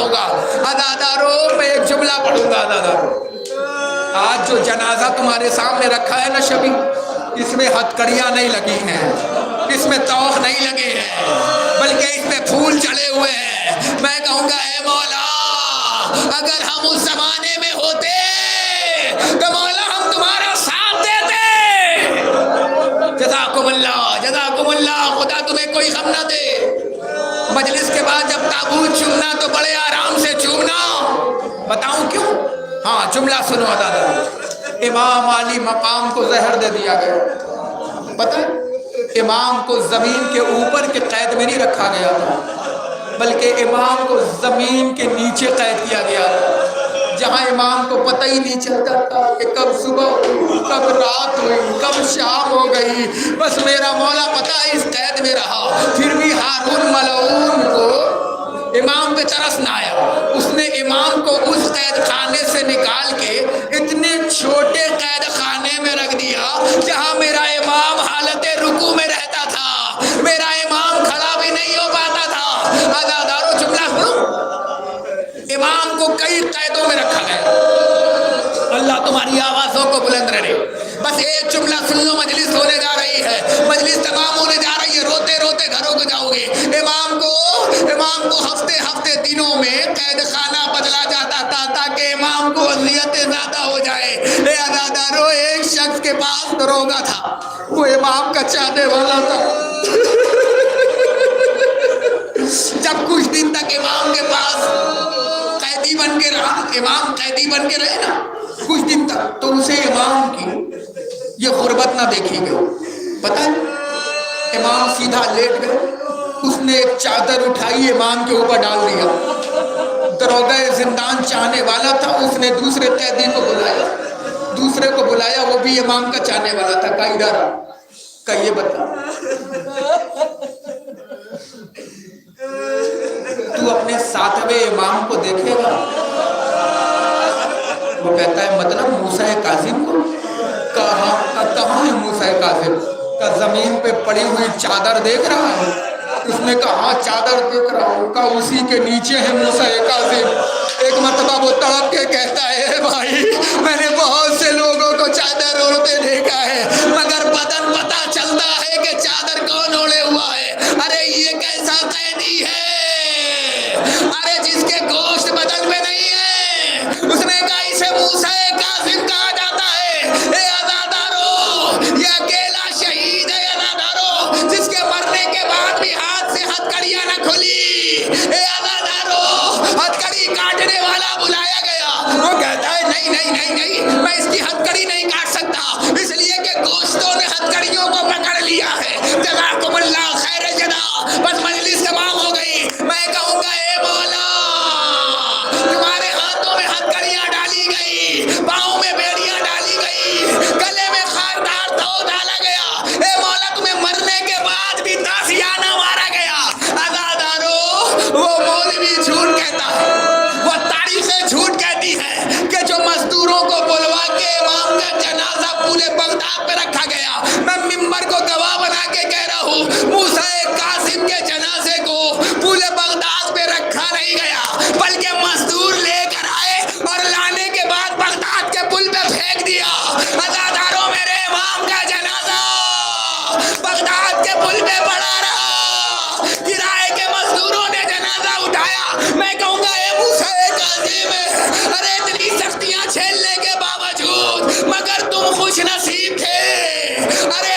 ہوگا. عزادارو میں ایک جملہ پڑھوں گا. عزادارو آج جو جنازہ تمہارے سامنے رکھا ہے نا شبی، اس میں ہتکڑیاں نہیں لگی ہیں، اس میں توخ نہیں لگے ہیں، بلکہ اس میں پھول چڑھے ہوئے ہیں. میں کہوں گا اے مولا اگر ہم اس زمانے میں ہوتے تو مولا ہم تمہارا ساتھ دیتے. جزاکم اللہ جزاکم اللہ. خدا تمہیں کوئی غم نہ دے. مجلس کے بعد جب تابوت چومنا تو بڑے آرام سے چومنا. بتاؤں کیوں؟ ہاں جملہ سنو. عزادارو امام علی مقام کو زہر دے دیا گیا. پتہ امام کو زمین کے اوپر کے قید میں نہیں رکھا گیا تھا، بلکہ امام کو زمین کے نیچے قید کیا گیا تھا، جہاں امام کو پتہ ہی نہیں چلتا تھا کہ کب صبح ہوئی، کب رات ہوئی، کب شام ہو گئی. بس میرا مولا پتہ ہے اس قید میں رہا. پھر بھی ہارون ملعون کو امام پہ ترس نہ آیا. اس نے امام کو اس قید خانے سے نکال کے اتنے چھوٹے قید خانے میں رکھ دیا جہاں میرا امام حالت رکوع میں رہتا تھا، میرا امام کھڑا بھی نہیں ہو پاتا تھا. عزادارو جملہ سنو. امام کو کئی قیدوں میں رکھا گیا. اللہ تمہاری آوازوں کو بلند رہے. بس ایک جملہ سن لو. مجلس ہونے جا رہی ہے، مجلس تمام ہونے جا رہی ہے. روتے روتے گھروں کو جاؤ گے. امام کو ہفتے ہفتے دنوں میں قید خانہ بدلا جاتا تھا تاکہ امام کو اذیتیں زیادہ ہو جائے. اے عزادارو ایک شخص کے پاس دروگا تھا، وہ امام کا چاہنے والا تھا. جب کچھ دن تک امام کے پاس قیدی بن کے رہا، امام قیدی بن کے رہے نا کچھ دن تک، تو اسے امام کی یہ غربت نہ دیکھی گئی. پتہ ہے امام سیدھا لیٹ گئے. اس نے ایک چادر اٹھائی امام کے اوپر ڈال دیا. دروگہ زندان چاہنے والا تھا، اس نے دوسرے قیدی کو بلایا، دوسرے کو بلایا، وہ بھی امام کا چاہنے والا تھا. کا ادارہ کا یہ بتا تو اپنے ساتویں امام کو دیکھے گا؟ وہ کہتا ہے مطلب موسیٰ کاظم کو؟ کہاں ہے موسیٰ کاظم؟ کا زمین پہ پڑی ہوئی چادر دیکھ رہا ہے؟ اس نے کہا ہاں چادر دیکھ رہا ہوں. کہا اسی کے نیچے ہے موسیٰ کاظم. ایک مرتبہ وہ تڑپ کے کہتا ہے بھائی میں نے بہت سے لوگوں کو چادر اوڑھتے دیکھا ہے مگر بدن پتہ چلتا ہے کہ چادر کون اوڑھے ہوا ہے. ارے یہ کیسا قیدی ہے، ارے جس کے گوشت بدن میں نہیں ہے. اس نے کہا اسے موسیٰ کاظم کہا جاتا ہے. اے عزادارو یہ اکیلا شہید ہے عزادارو جس کے مرنے کے بعد بھی ہاتھ سے ہتکڑیاں نہ کھلی. اے عزادارو ہتکڑی کاٹنے والا بلایا گیا. وہ کہتا ہے نہیں میں اس کی ہتکڑی نہیں کاٹ سکتا، اس لیے کہ گوشتوں نے ہتکڑیوں کو پکڑ لیا ہے. جزاکم اللہ خیر جزا. بس مجلس تمام ہو گئی. میں کہوں گا اے مولا تمہارے ہاتھوں میں ہتکڑیاں ڈالی گئی، پاؤں میں بیڑیاں ڈالی گئی، گلے میں خاردار دو ڈالا گیا. اے مولا تمہیں مرنے کے بعد بھی تازیانہ مارا گیا. عزادارو وہ مولوی جھوٹ کہتا ہے، وہ تاریخیں جھوٹ کہتی ہے کہ جو مزدوروں کو بلوا کے امام کا جنازہ پورے بغداد پہ رکھا گیا. میں ممبر کو گواہ بنا کے کہہ رہا ہوں موسیٰ کاظم کے جنازے کو پورے بغداد پہ رکھا نہیں گیا، بلکہ مزدور لے کر آئے اور لانے کے بعد بغداد کے پل پہ پھینک دیا. عزاداروں میرے امام کا جنازہ بغداد کے پل پہ پڑا رہا، کرائے کے مزدوروں نے جنازہ اٹھایا. میں کہوں گا اے موسیٰ کاظم ارے اتنی سختیاں جھیلنے کے باوجود مگر تم خوش نصیب تھے. ارے